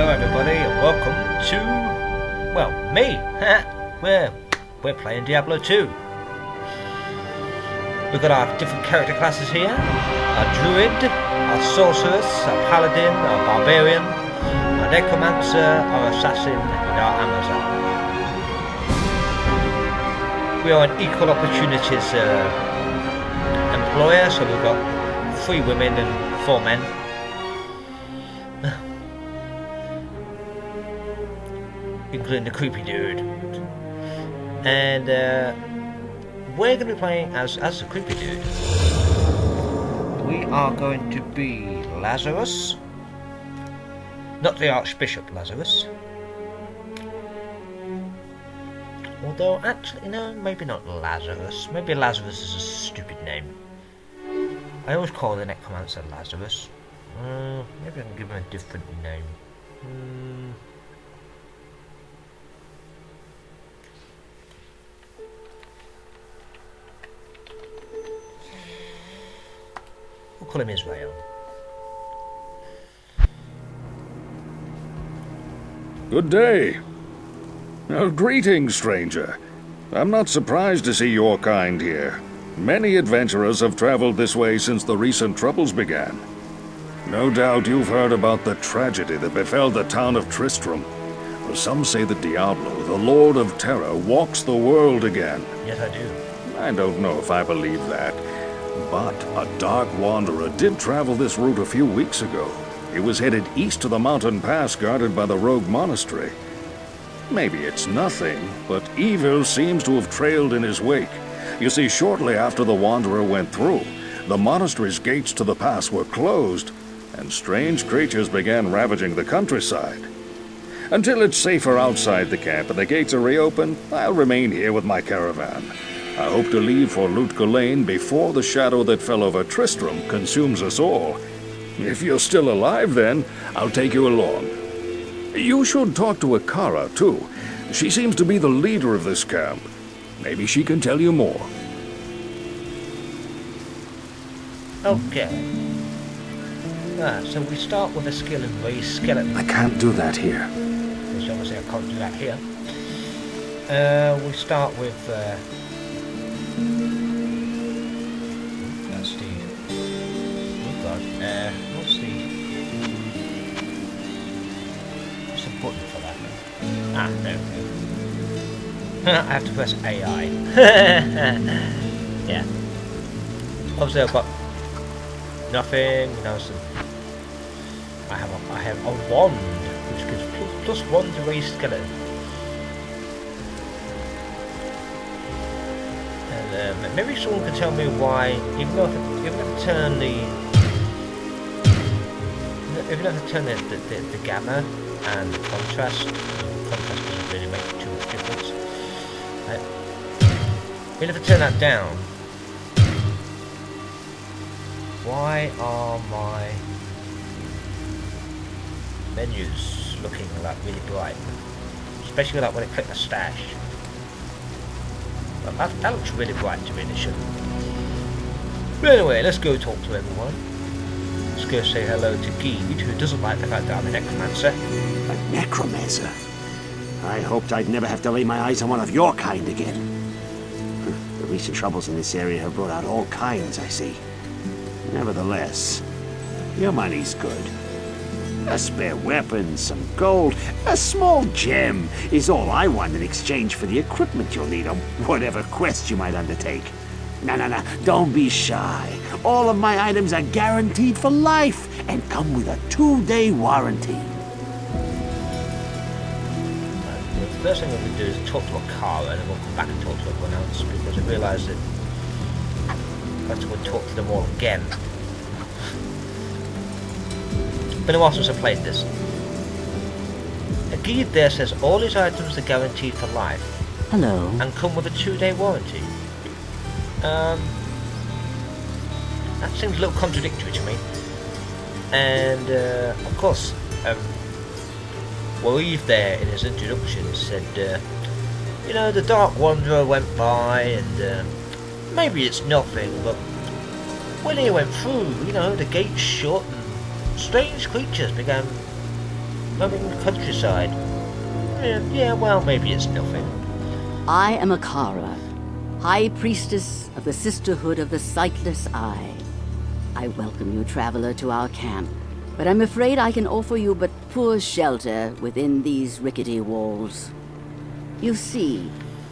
everybody, and welcome to, well, me. we're playing Diablo 2. We've got our different character classes here. Our druid, our sorceress, our paladin, our barbarian, our necromancer, our assassin, and our amazon. We are an equal opportunities employer, so we've got 3 women and 4 men. Including the creepy dude. And we're going to be playing as the creepy dude. We are going to be Lazarus. Not the Archbishop Lazarus. Although, actually, no, maybe not Lazarus. Maybe Lazarus is a stupid name. I always call the Necromancer Lazarus. Maybe I can give him a different name. We'll call him Israel. Good day. Greetings, stranger. I'm not surprised to see your kind here. Many adventurers have traveled this way since the recent troubles began. No doubt you've heard about the tragedy that befell the town of Tristram. Well, some say that Diablo, the Lord of Terror, walks the world again. Yes, I do. I don't know if I believe that. But a dark wanderer did travel this route a few weeks ago. He was headed east to the mountain pass guarded by the rogue monastery. Maybe it's nothing, but evil seems to have trailed in his wake. You see, shortly after the wanderer went through, the monastery's gates to the pass were closed, and strange creatures began ravaging the countryside. Until it's safer outside the camp and the gates are reopened, I'll remain here with my caravan. I hope to leave for Lutga Lane before the shadow that fell over Tristram consumes us all. If you're still alive then, I'll take you along. You should talk to Akara, too. She seems to be the leader of this camp. Maybe she can tell you more. Okay. So we start with a skill in raise skeleton. I can't do that here. Which obviously I can't do that here. We start with... that's the... Oh god. What's the button for that? Ah, there we go. I have to press AI. Yeah. Obviously I've got nothing, I have a wand, which gives plus 1 to raise skeleton. And maybe someone can tell me why, even if I turn the gamma and the contrast doesn't really make too much difference. Even if I turn that down, why are my menus looking like really bright? Especially like when I click the stash. Well, that looks really bright to me, and it shouldn't. But anyway, let's go talk to everyone. Let's go say hello to Geed, who doesn't like the fact that I'm a necromancer. A necromancer? I hoped I'd never have to lay my eyes on one of your kind again. The recent troubles in this area have brought out all kinds, I see. Nevertheless, your money's good. A spare weapon, some gold, a small gem is all I want in exchange for the equipment you'll need on whatever quest you might undertake. No, don't be shy. All of my items are guaranteed for life and come with a 2-day warranty. The first thing I'm going to do is talk to Akara, and then we'll come back and talk to everyone else, because I realise that I have to go and talk to them all again. Been a while since I played this. A guide there says all his items are guaranteed for life. Hello. And come with a 2-day warranty. That seems a little contradictory to me. And of course, Wareve there in his introduction said, the Dark Wanderer went by and maybe it's nothing, but when he went through, the gates shut and strange creatures began roaming the countryside. Yeah, well, maybe it's nothing. I am Akara, High Priestess of the Sisterhood of the Sightless Eye. I welcome you, traveler, to our camp, but I'm afraid I can offer you but poor shelter within these rickety walls. You see,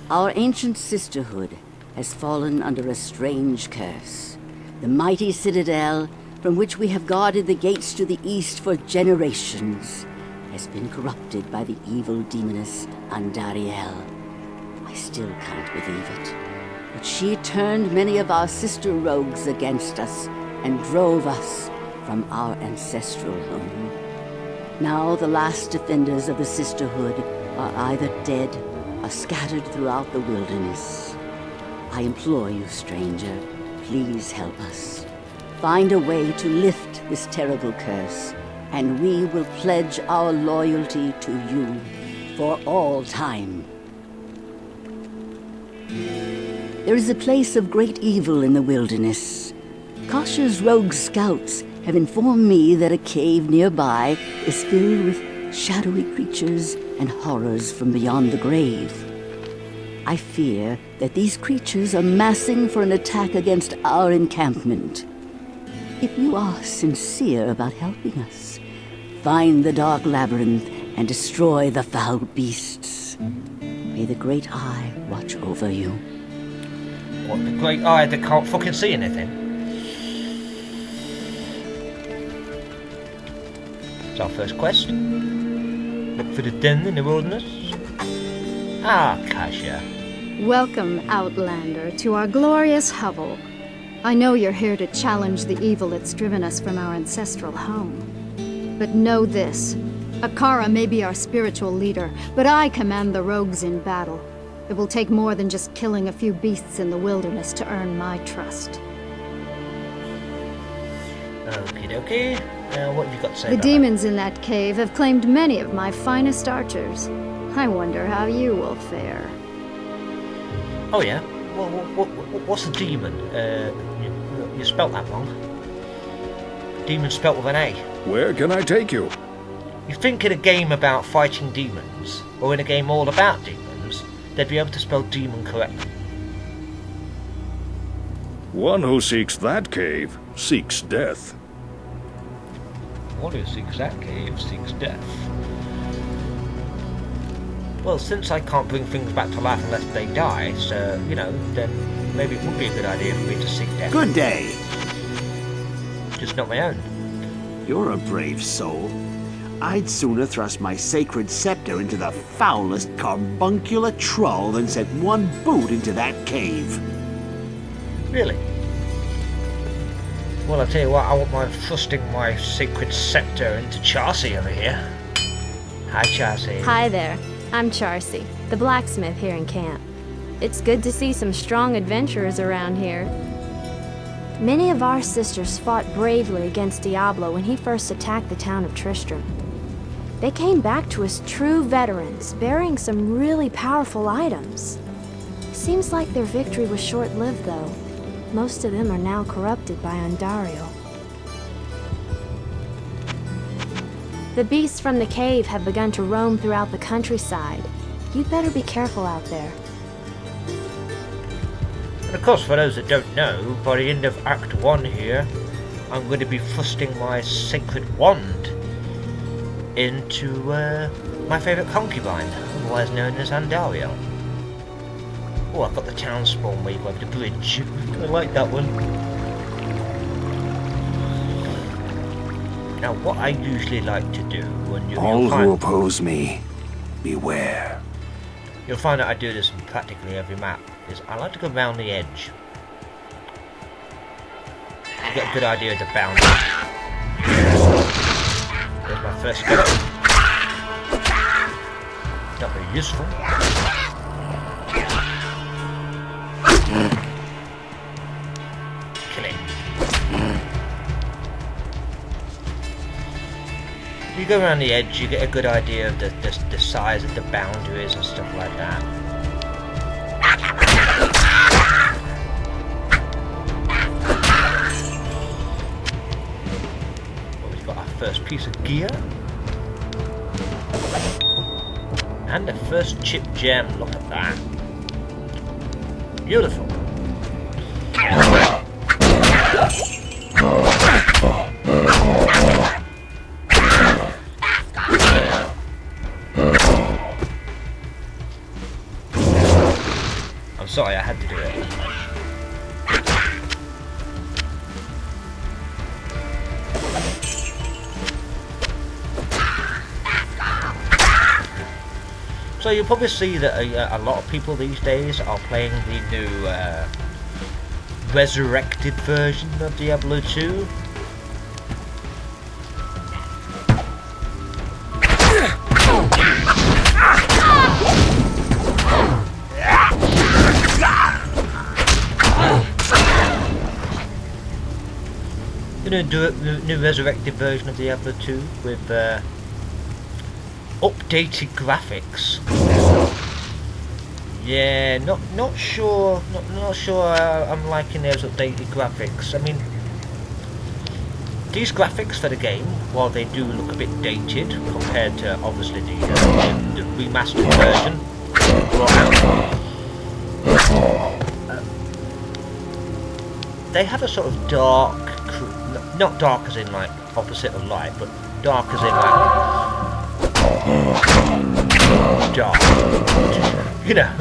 our ancient sisterhood has fallen under a strange curse. The mighty citadel, from which we have guarded the gates to the east for generations, has been corrupted by the evil demoness Andariel. I still can't believe it, but she turned many of our sister rogues against us and drove us from our ancestral home. Now the last defenders of the sisterhood are either dead or scattered throughout the wilderness. I implore you, stranger, please help us. Find a way to lift this terrible curse, and we will pledge our loyalty to you for all time. There is a place of great evil in the wilderness. Kasha's rogue scouts have informed me that a cave nearby is filled with shadowy creatures and horrors from beyond the grave. I fear that these creatures are massing for an attack against our encampment. If you are sincere about helping us, find the dark labyrinth and destroy the foul beasts. May the Great Eye watch over you. What, the Great Eye that can't fucking see anything? It's our first quest. Look for the den in the wilderness. Ah, Kasha. Welcome, Outlander, to our glorious hovel. I know you're here to challenge the evil that's driven us from our ancestral home. But know this. Akara may be our spiritual leader, but I command the rogues in battle. It will take more than just killing a few beasts in the wilderness to earn my trust. Okie dokie. What have you got to say The about demons in that cave have claimed many of my finest archers. I wonder how you will fare. that? Oh yeah? What's a demon? You spelt that wrong. Demon spelt with an A. Where can I take you? You think in a game about fighting demons, or in a game all about demons, they'd be able to spell demon correctly. One who seeks that cave seeks death. One who seeks that cave seeks death. Well, since I can't bring things back to life unless they die, so, then maybe it would be a good idea for me to seek death. Good day. Just not my own. You're a brave soul. I'd sooner thrust my sacred scepter into the foulest carbuncular troll than set one boot into that cave. Really? Well, I'll tell you what, I won't mind thrusting my sacred scepter into Charcy over here. Hi, Charcy. Hi there. I'm Charcy, the blacksmith here in camp. It's good to see some strong adventurers around here. Many of our sisters fought bravely against Diablo when he first attacked the town of Tristram. They came back to us true veterans, bearing some really powerful items. Seems like their victory was short-lived, though. Most of them are now corrupted by Andariel. The beasts from the cave have begun to roam throughout the countryside. You'd better be careful out there. And of course, for those that don't know, by the end of Act 1 here, I'm going to be thrusting my sacred wand into my favourite concubine, otherwise known as Andariel. Oh, I've got the town spawn wave over the bridge. I like that one. Now, what I usually like to do when All who oppose me, beware. You'll find that I do this in practically every map, is I like to go round the edge. To get a good idea of the boundary. There's my first skeleton. Not very useful. Kill him. You go around the edge, you get a good idea of the size of the boundaries and stuff like that. Well, we've got our first piece of gear. And the first chip gem, look at that. Beautiful. I'm sorry, I had to do it. So you'll probably see that a lot of people these days are playing the new resurrected version of Diablo 2. You know, do the new resurrected version of Diablo 2 with updated graphics. Yeah, not sure I'm liking those updated graphics. I mean, these graphics for the game, while they do look a bit dated compared to obviously the remastered version, they have a sort of dark, not dark as in like opposite of light, but dark as in like dark. You know,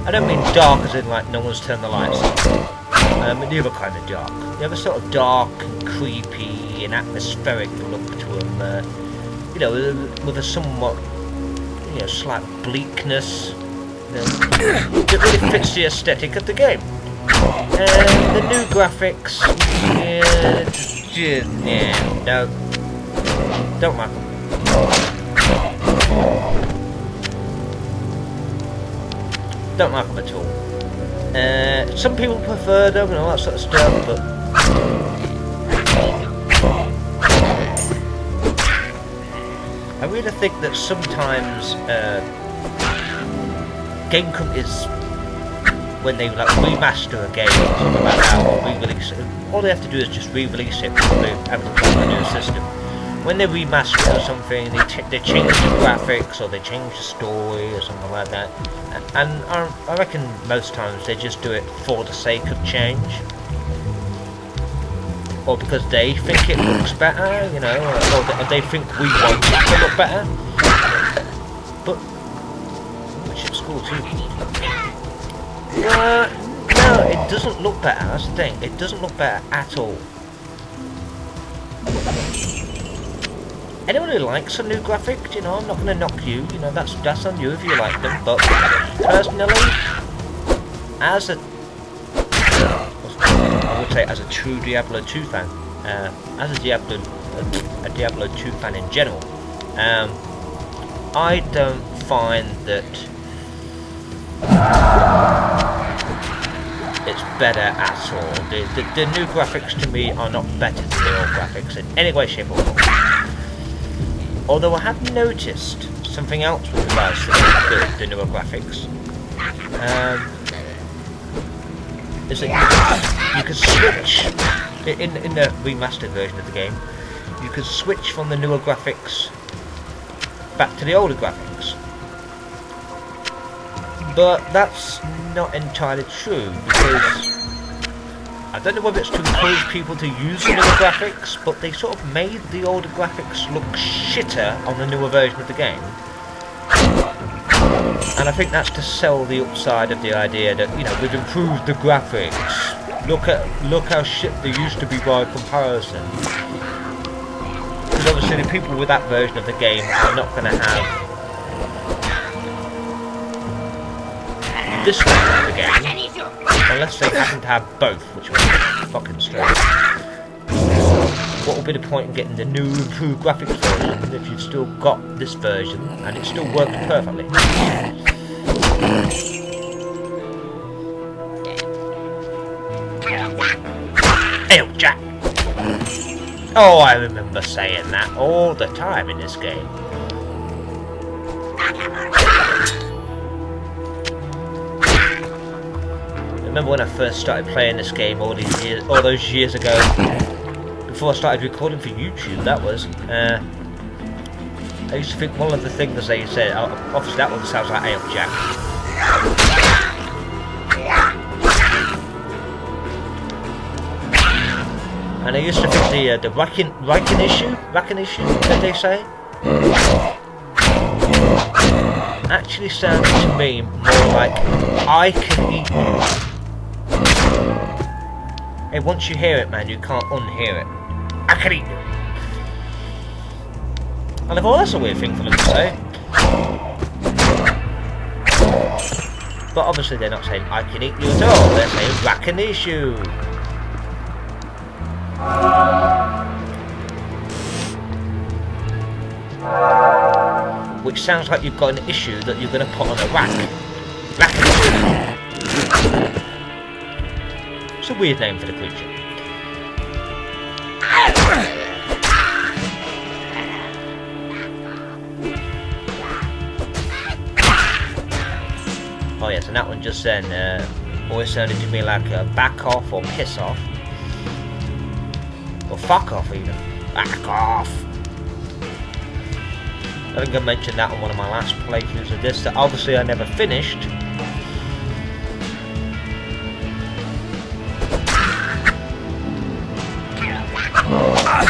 I don't mean dark as in like no one's turned the lights on. The other kind of dark. They have a sort of dark and creepy and atmospheric look to them. You know, with a somewhat, you know, slight bleakness. That really fits the aesthetic of the game. And the new graphics, yeah, no, don't like them. Don't like them at all. Some people prefer them and all that sort of stuff, but I really think that sometimes game companies, when they like remaster a game or something like that, or re-release it, all they have to do is just re-release it because they haven't got a new system. When they remaster or something, they change the graphics or they change the story or something like that. And I reckon most times they just do it for the sake of change, or because they think it looks better, you know, or they think we want it to look better. But which is cool too. No, it doesn't look better. That's the thing. It doesn't look better at all. Anyone who likes a new graphic, you know, I'm not going to knock you. You know, that's on you if you like them. But personally, as a, I would say, as a true Diablo 2 fan, as a Diablo 2 fan in general, I don't find that it's better at all. The new graphics to me are not better than the old graphics in any way, shape or form. Although I have noticed something else with regards to the newer graphics, is that you can switch, in the remastered version of the game, you can switch from the newer graphics back to the older graphics. But that's not entirely true, because I don't know whether it's to encourage people to use the newer graphics, but they sort of made the older graphics look shitter on the newer version of the game. And I think that's to sell the upside of the idea that, you know, we've improved the graphics. Look how shit they used to be by comparison. Because obviously the people with that version of the game are not going to have this version of the game. Unless they happen to have both, which would be fucking strange. What would be the point in getting the new improved graphics version if you've still got this version and it still works perfectly? Hey, Jack! Oh, I remember saying that all the time in this game. I remember when I first started playing this game all those years ago, before I started recording for YouTube, that was, I used to think one of the things they said, obviously that one sounds like Ale Jack. And I used to think the racking issue that they say, actually sounded to me more like I can eat you. Hey, once you hear it, man, you can't unhear it. I can eat you. And I thought that's a weird thing for them to say. But obviously they're not saying I can eat you at all, they're saying racking issue. Which sounds like you've got an issue that you're going to put on a rack. Racking issue. It's a weird name for the creature. Oh yes, and that one just then always sounded to me like a back off or piss off. Or fuck off even. Back off. I think I mentioned that on one of my last playthroughs of this, that obviously I never finished.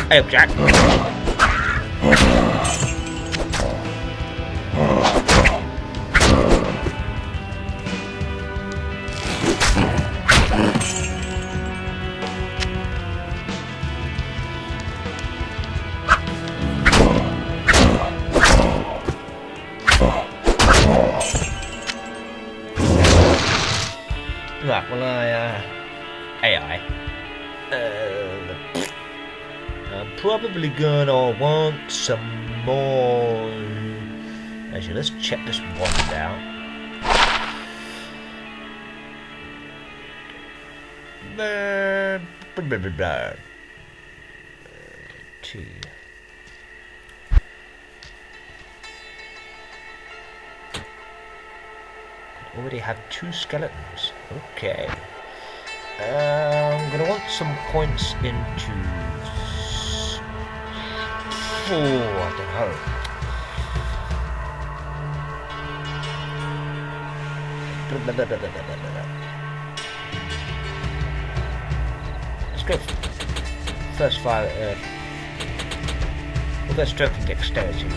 Hey up, Jack. Right, well AI. I'm probably gonna want some more. Actually, let's check this one out. T. Already have 2 skeletons. Okay. I'm gonna want some points into. Oh, I don't know. Let's go. First 5. We'll go strength and dexterity.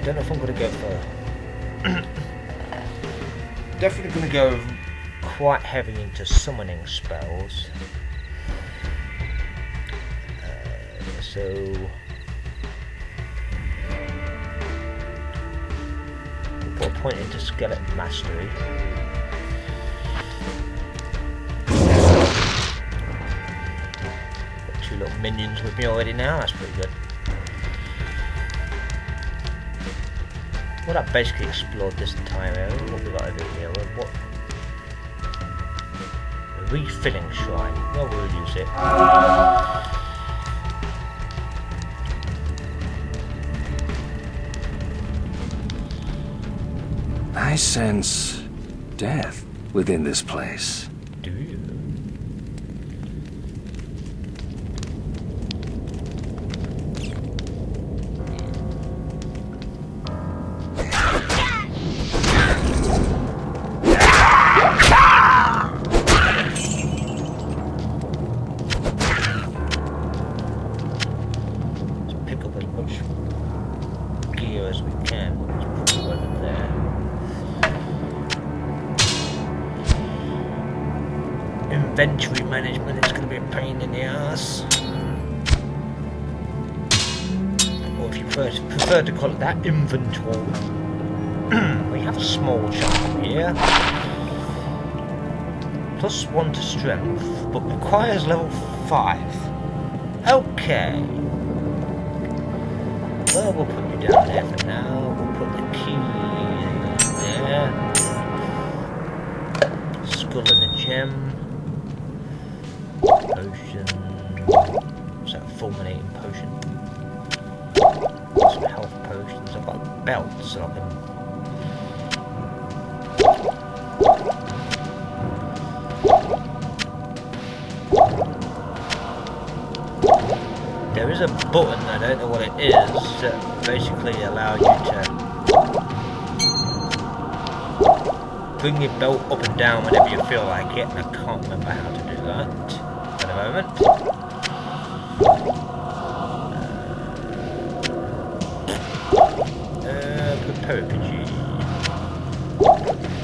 Don't know if I'm going to go for. Definitely going to go quite heavy into summoning spells. So. We'll put a point into skeleton mastery. Got 2 little minions with me already now, that's pretty good. Well, I've basically explored this entire area. What we got over here? What? A refilling shrine. Well, we'll use it. I sense death within this place. Do you? Inventory management is going to be a pain in the ass. Or if you prefer to call it that, inventory. We have a small chunk here. +1 to strength, but requires level 5. Okay. Well, we'll put you down there for now. We'll put the key there. Skull and a gem. Potion. What's that? Fulminating potion. Some health potions. I've got belts so I can. There is a button, I don't know what it is, that basically allows you to bring your belt up and down whenever you feel like it, and I can't remember how to do that at the moment. Prepare PG.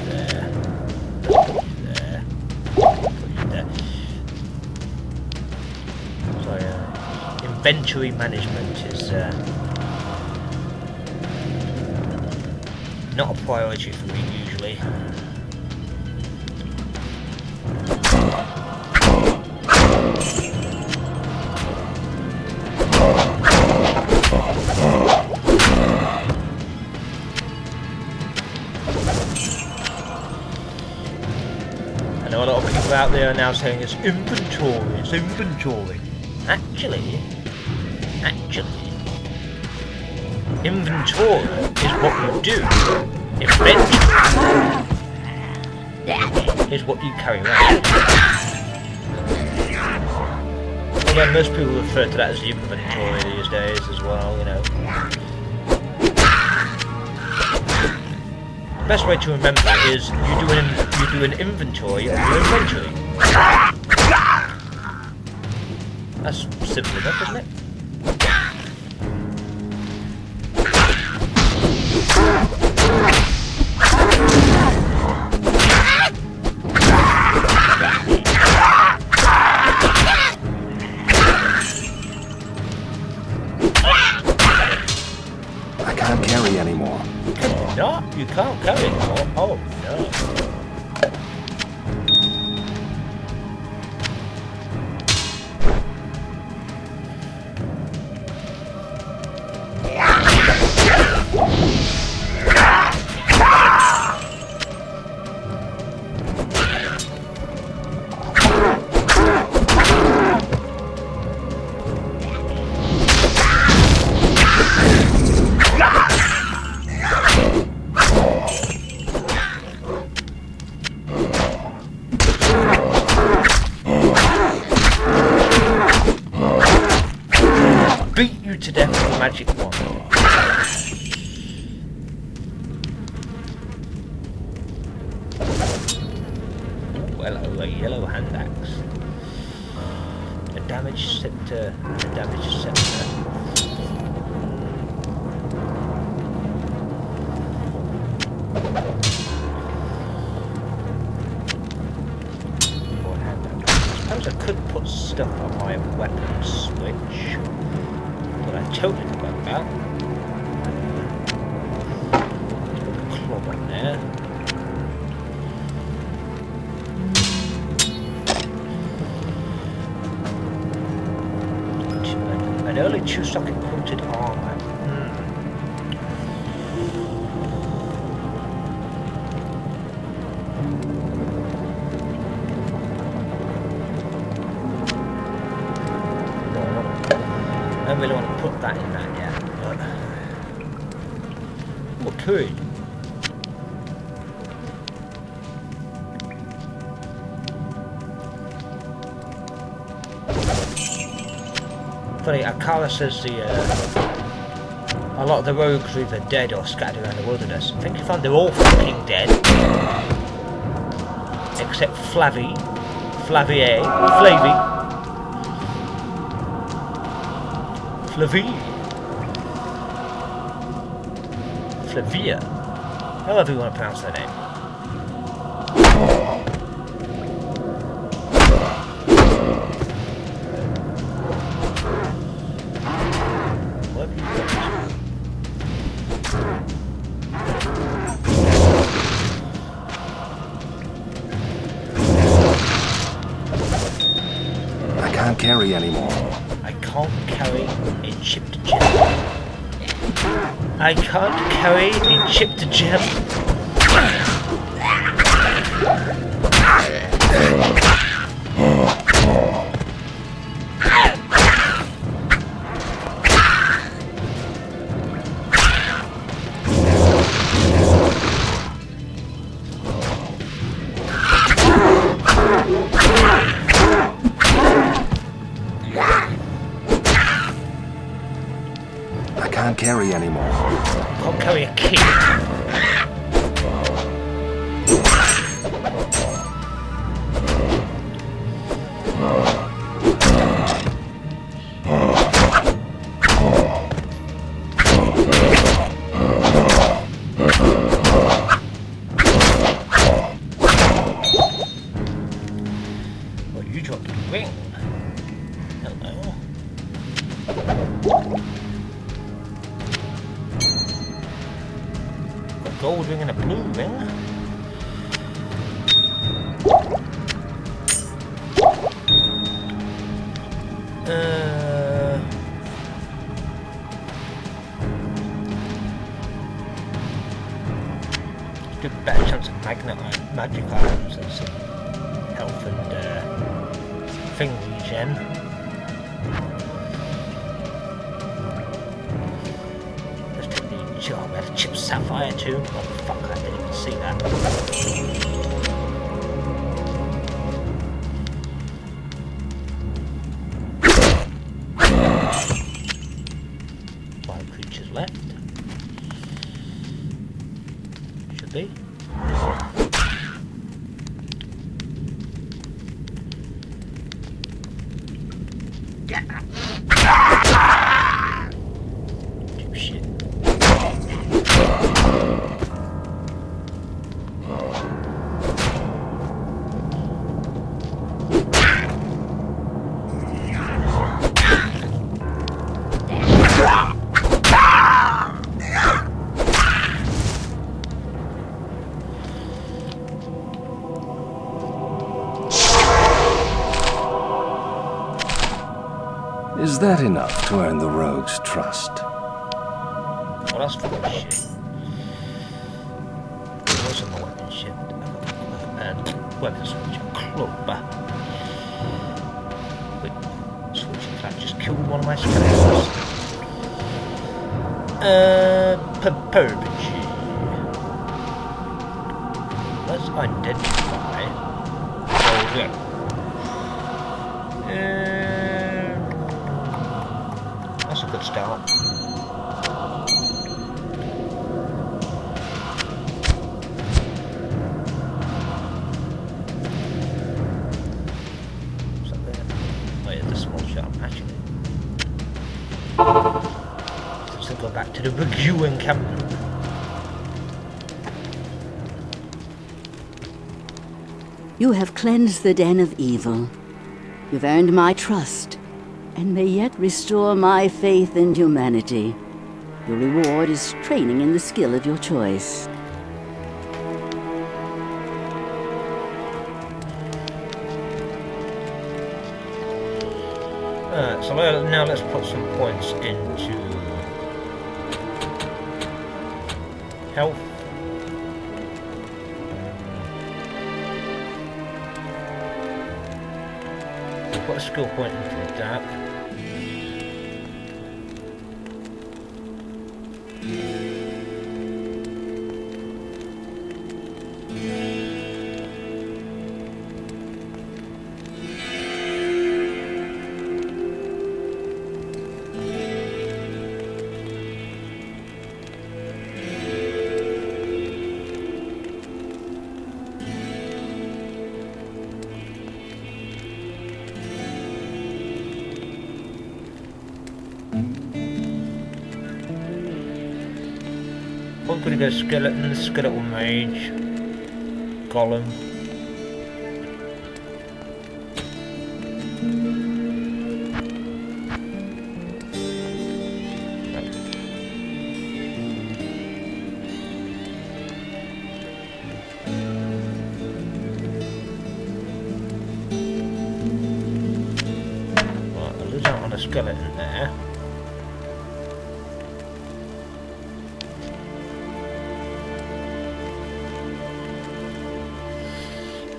There. There. There. Sorry, inventory management is not a priority for me usually. I know a lot of people out there are now saying it's inventory, it's inventory. Actually, inventory is what you do. Inventory is what you carry around. Although most people refer to that as inventory these days as well, you know. The best way to remember is you do an inventory of your inventory. That's simple enough, isn't it? I can't carry anymore. No, you can't carry anymore. Oh no. Beat you to death with a magic wand. Well, a yellow hand axe. A damage scepter. A damage scepter. Or hand axe. I suppose I could put stuff on my weapon switch. I totally forgot about. Put the club on there. An early two-socket quilted armor. I don't really want to put that in that yet, but... What could? Funny, Akara says a lot of the rogues are either dead or scattered around the wilderness. I think you found they're all fucking dead. Except Flavie. Flavie. Flavia, however you want to pronounce their name. What have you I can't carry anymore. I can't carry a chipped gem. I can't carry a chipped gem. can't carry anymore. Can't carry a kid. Well, you dropped the ring. Hello. A gold ring and a blue ring. Good better chance of magic items and some health and thing regen. Let's take the job. We have a chip sapphire too. Oh fuck, I didn't even see that. Five creatures left. Should be. Cheap shit. Is that enough to earn the rogue's trust? Well, that's fucking shit. There was a weapon shift. Weapon switch. Club. Wait, switching that just killed one of my skeletons. Perpetuity. Let's identify. Oh, yeah. That's a good start. What's that there? Oh yeah, the small shop, actually. Let's go back to the review encampment. You have cleansed the den of evil. You've earned my trust, and may yet restore my faith in humanity. Your reward is training in the skill of your choice. So now let's put some points into health. We'll put a skill point into that. I'm gonna go skeleton, skeletal mage, golem. Right, I'll lose out on a skeleton there.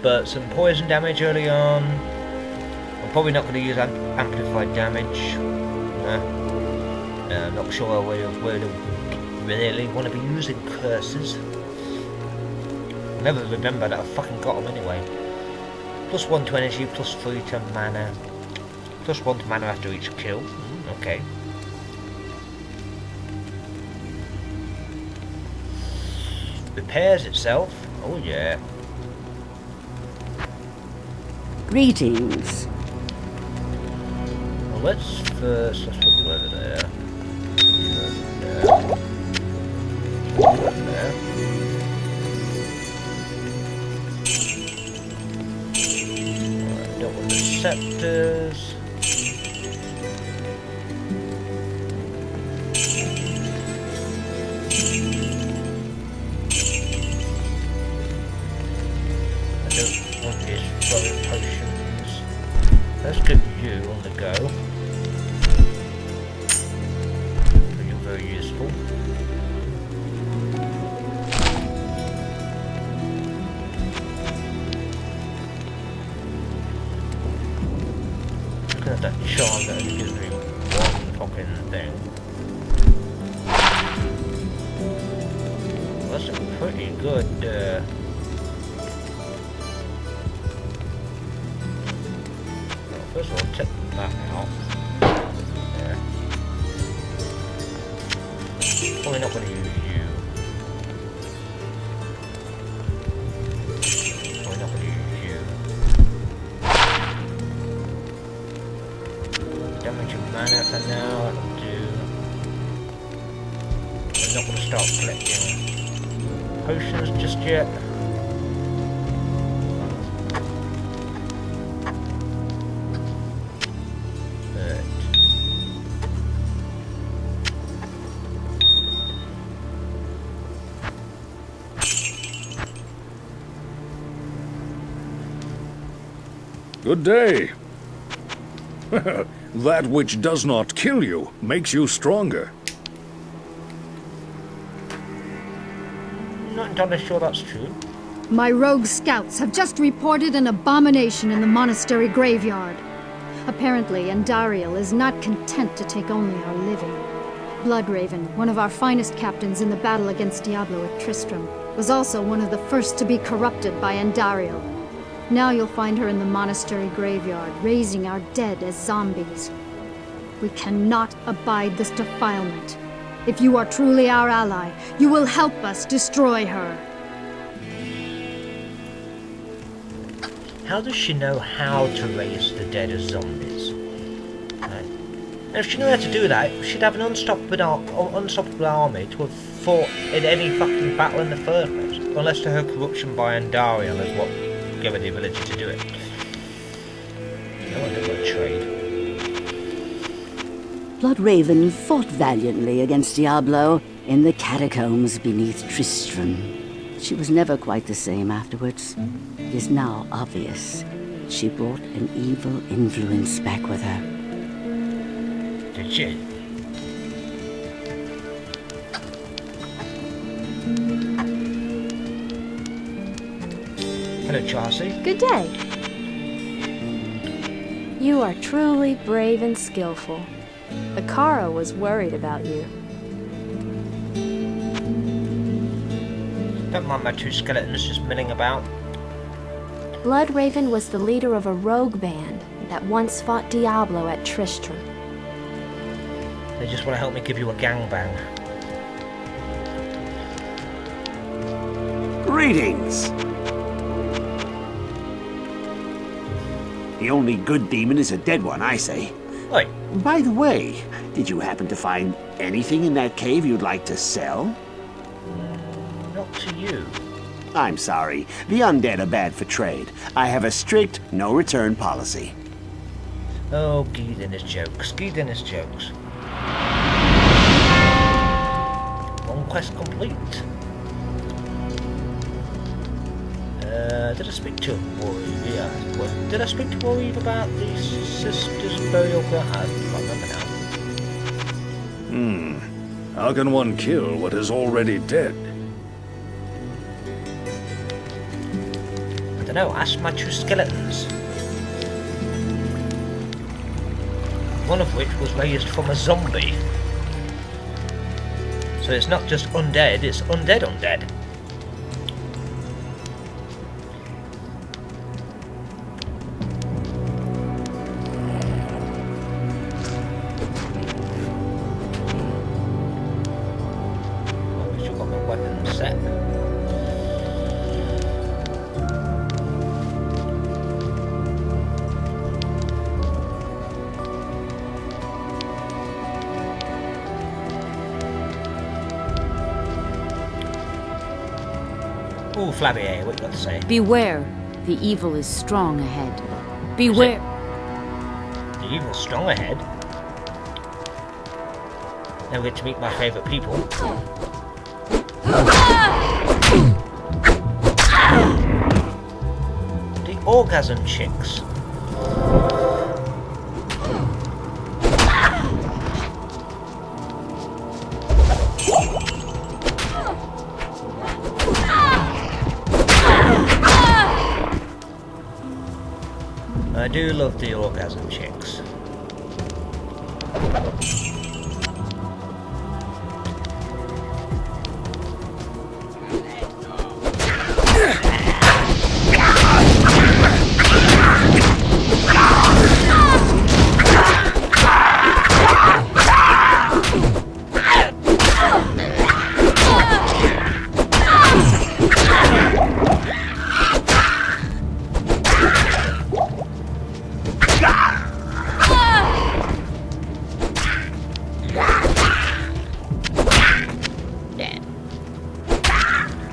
But some poison damage early on. I'm probably not going to use amplified damage. I'm not sure where to really want to be using curses. I never remember that I fucking got them anyway. Plus 1 to energy, plus 3 to mana. Plus 1 to mana after each kill. Okay. repairs itself. Oh yeah. Greetings. Well, let's put you over there. You over there. You over there. Alright, dealt with the scepters. Let's get you on the go. You're very useful. Looking at that charm that only gives me one fucking thing. Well, that's a pretty good first of all, check that out. Yeah. Probably not going to use you. Probably not going to use you. Damage and mana for now, that'll do. I'm not going to start collecting potions just yet. Good day. That which does not kill you makes you stronger. Not entirely sure that's true. My rogue scouts have just reported an abomination in the monastery graveyard. Apparently, Andariel is not content to take only our living. Bloodraven, one of our finest captains in the battle against Diablo at Tristram, was also one of the first to be corrupted by Andariel. Now you'll find her in the monastery graveyard, raising our dead as zombies. We cannot abide this defilement. If you are truly our ally, you will help us destroy her. How does she know how to raise the dead as zombies? Right. And if she knew how to do that, she'd have an unstoppable army to have fought in any fucking battle in the first place. Unless to her corruption by Andariel is what gave her the ability to do it. No one ever trade. Bloodraven fought valiantly against Diablo in the catacombs beneath Tristram. She was never quite the same afterwards. It is now obvious she brought an evil influence back with her. Did she? Hello, Chelsea. Good day. You are truly brave and skillful. Akara was worried about you. Don't mind my two skeletons just milling about. Bloodraven was the leader of a rogue band that once fought Diablo at Tristram. They just want to help me give you a gangbang. Greetings! The only good demon is a dead one, I say. Oi, By the way, did you happen to find anything in that cave you'd like to sell? not to you. I'm sorry. The undead are bad for trade. I have a strict no-return policy. Oh, Geed and his jokes. Geed and his jokes. One quest complete. Did I speak to Warrior? Yeah. What, did I speak to Warrior about the sister's burial ground? I can't remember now. How can one kill what is already dead? I don't know. Ask my two skeletons. One of which was raised from a zombie. So it's not just undead, it's undead. At least you've got my weapon set. Ooh, Flavier, what you got to say? Beware, the evil is strong ahead. Beware. The evil's strong ahead. Now we get to meet my favourite people. The orgasm chicks. I do love the orgasm chicks.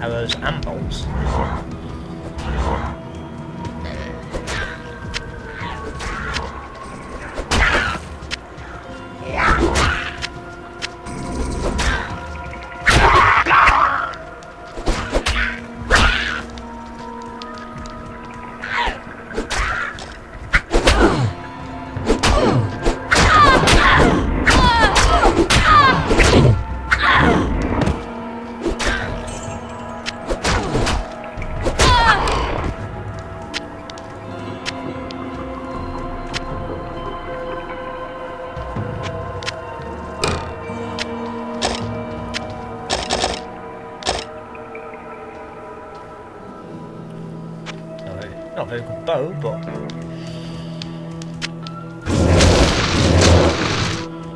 Arrows and bolts. Not a very good bow, but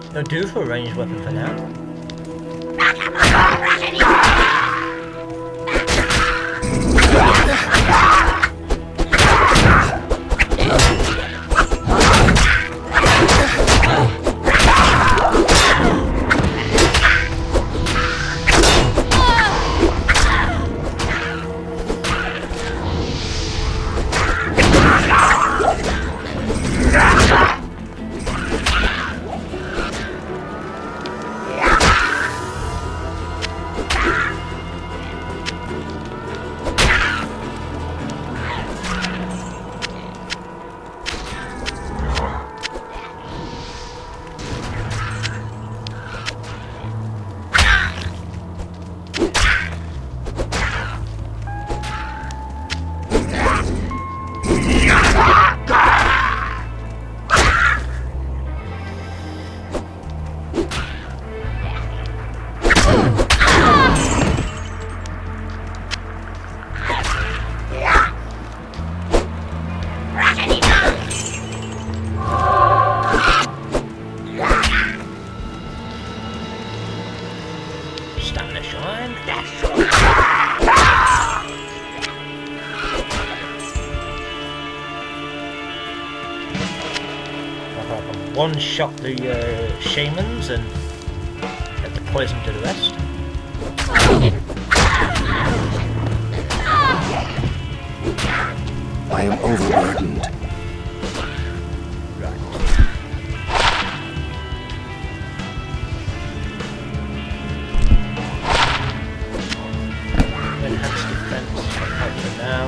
it'll do for a ranged weapon for now. Stamina shine. One shot the shamans and get the poison to the rest. I am overburdened. Right. Enhanced defense for now.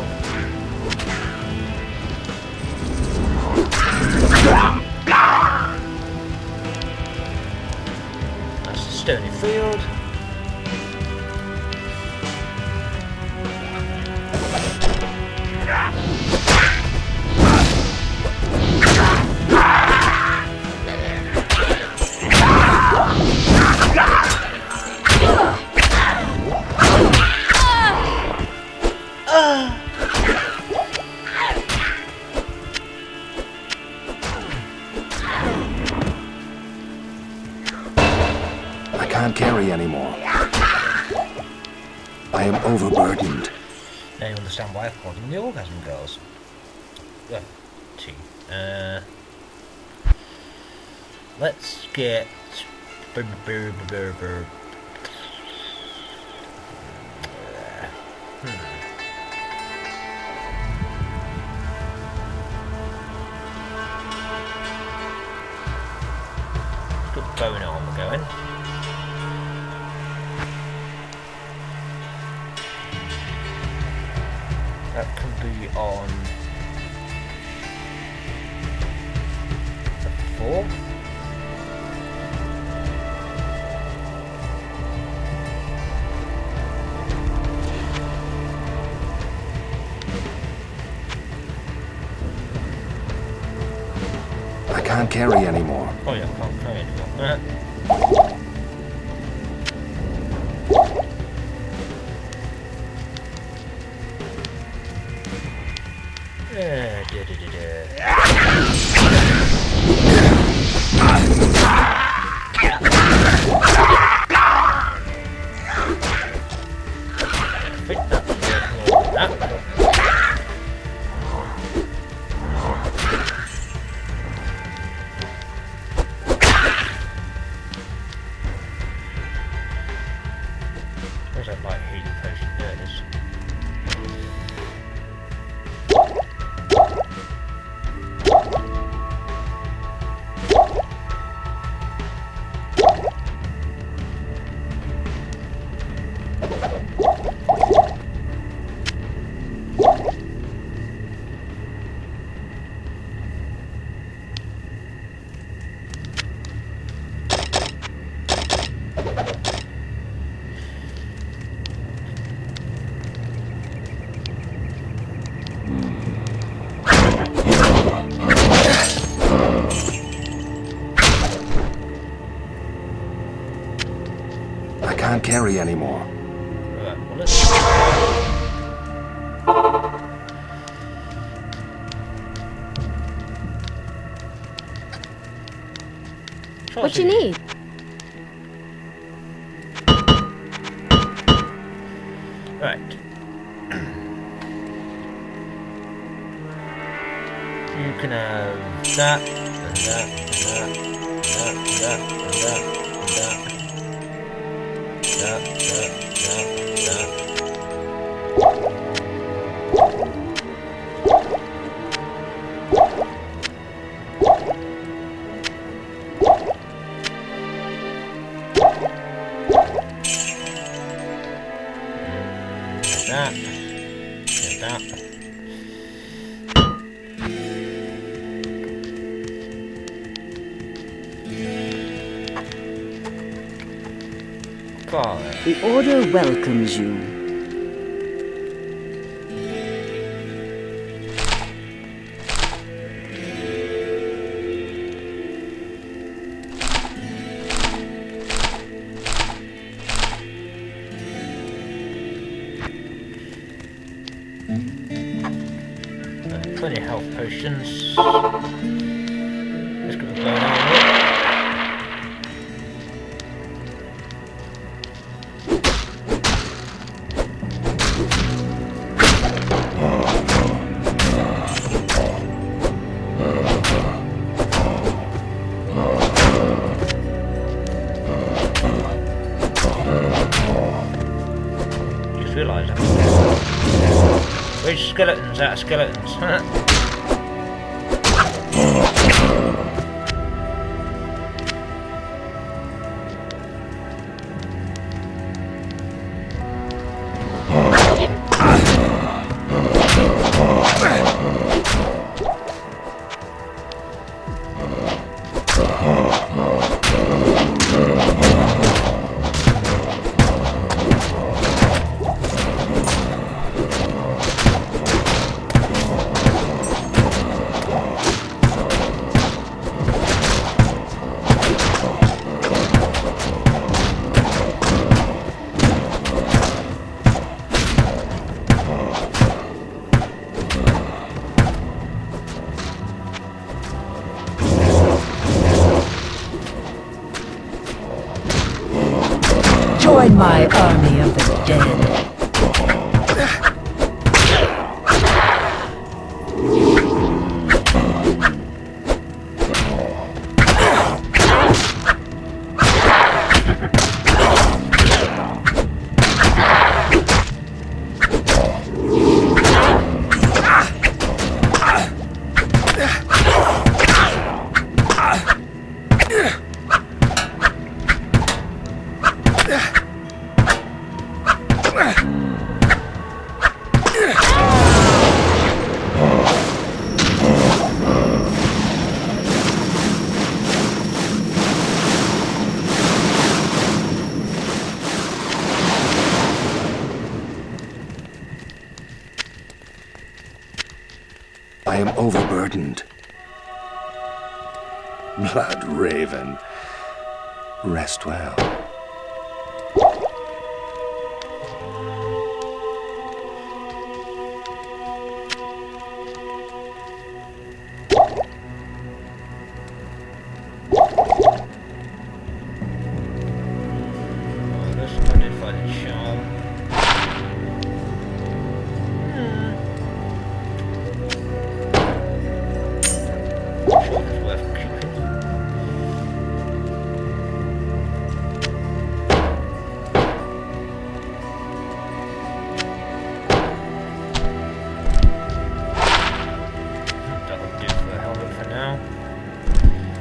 That's the stony field. I can't carry anymore. I am overburdened. Now you understand why I've called them the orgasm girls. Yeah, T. Let's get. bone armor going. That can be on the 4. I can't carry anymore. Oh yeah, I can't carry anymore. Where's that light healing potion? There it is. I can't carry anymore. Right, well, let's... What you need? Right. You can have that, and that, and that, and that, and that, and that, and that. That, and that. God. The Order welcomes you. Plenty of health potions. Let's go with bone armor. Just realised that. Which skeletons out of skeletons? Join my army of the dead. burdened. Blood Raven, rest well.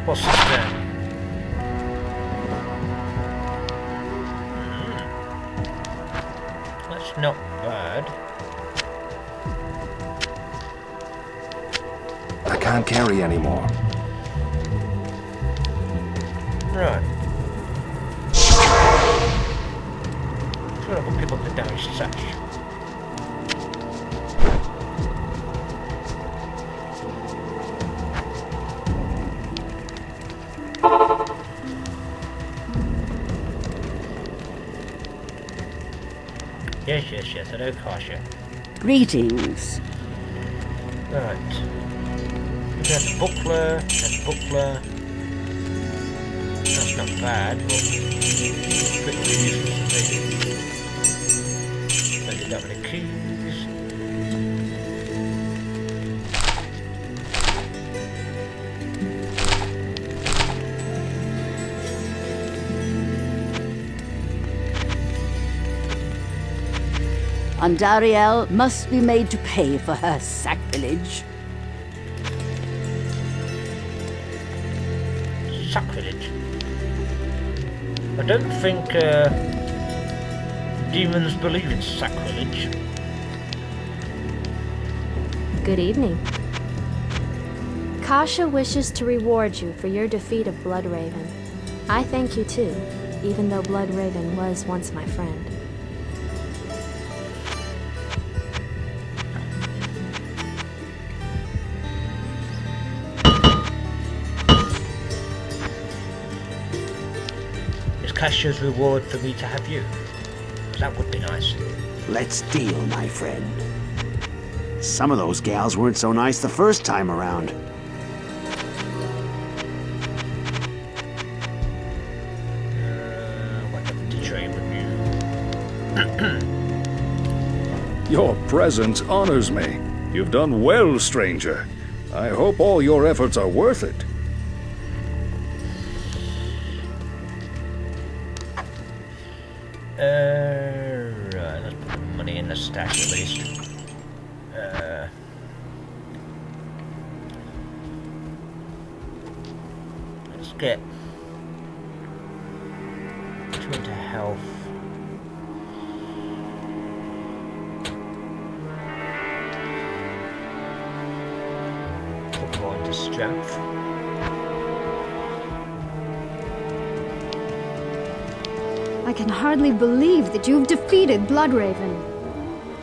What's this then? That's not bad. I can't carry anymore. Right. Sure, I will pick up the damaged sash. Yes, I know Kasha. Greetings. Right. That's a buckler, That's not bad, but pretty useless to me. Maybe that many keys. Andariel must be made to pay for her sacrilege. Sacrilege? I don't think demons believe in sacrilege. Good evening. Kasha wishes to reward you for your defeat of Bloodraven. I thank you too, even though Bloodraven was once my friend. Kasha's reward for me to have you. That would be nice. Let's deal, my friend. Some of those gals weren't so nice the first time around. What to trade with you? Your presence honors me. You've done well, stranger. I hope all your efforts are worth it. Right, let's put the money in the stash at least. Let's get 2 into health. Put more into strength. I can hardly believe that you've defeated Bloodraven.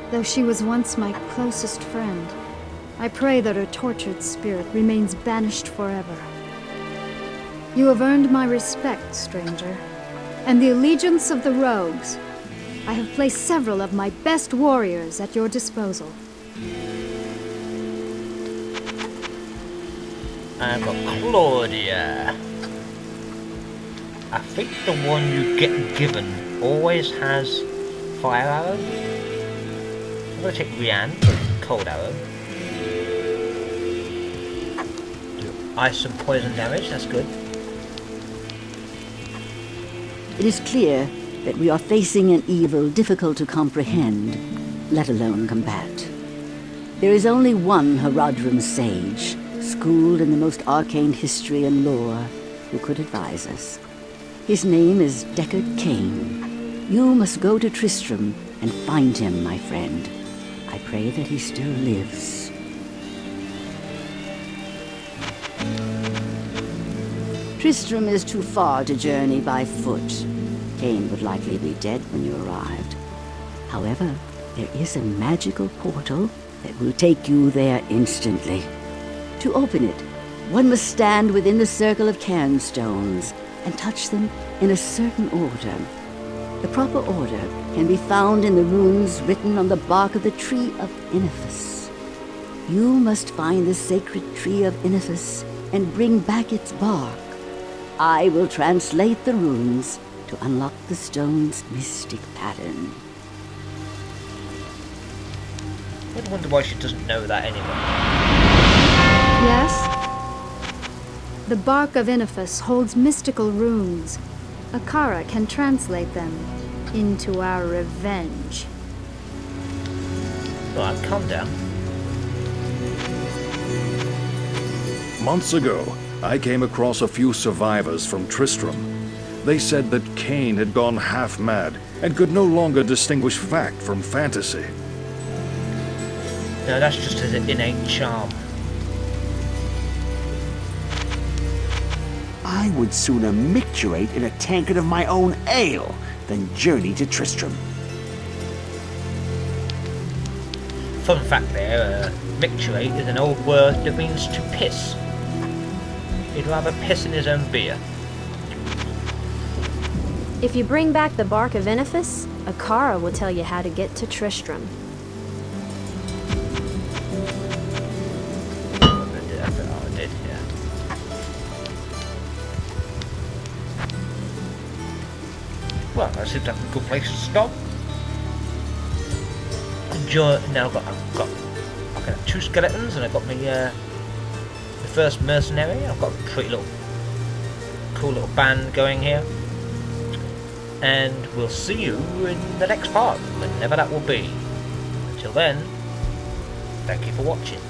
Though she was once my closest friend, I pray that her tortured spirit remains banished forever. You have earned my respect, stranger, and the allegiance of the rogues. I have placed several of my best warriors at your disposal. I've got Claudia. I think the one you get given always has fire arrow. I'm gonna take Rianne, cold arrow. Do ice and poison damage, that's good. It is clear that we are facing an evil difficult to comprehend, let alone combat. There is only one Haradrim sage, schooled in the most arcane history and lore, who could advise us. His name is Deckard Cain. You must go to Tristram and find him, my friend. I pray that he still lives. Tristram is too far to journey by foot. Cain would likely be dead when you arrived. However, there is a magical portal that will take you there instantly. To open it, one must stand within the circle of cairnstones and touch them in a certain order. The proper order can be found in the runes written on the bark of the tree of Inifis. You must find the sacred tree of Inifis and bring back its bark. I will translate the runes to unlock the stone's mystic pattern. I wonder why she doesn't know that anyway. Yes? The bark of Inifis holds mystical runes. Akara can translate them into our revenge. Right, calm down. Months ago, I came across a few survivors from Tristram. They said that Cain had gone half mad and could no longer distinguish fact from fantasy. No, that's just his innate charm. I would sooner micturate in a tankard of my own ale than journey to Tristram. Fun fact there, micturate is an old word that means to piss. He'd rather piss in his own beer. If you bring back the bark of Inifis, Akara will tell you how to get to Tristram. I did, yeah. Well, that seems like a good place to stop. Now I've got 2 skeletons, and I've got my the first mercenary. I've got a pretty cool little band going here, and we'll see you in the next part, whenever that will be. Until then, thank you for watching.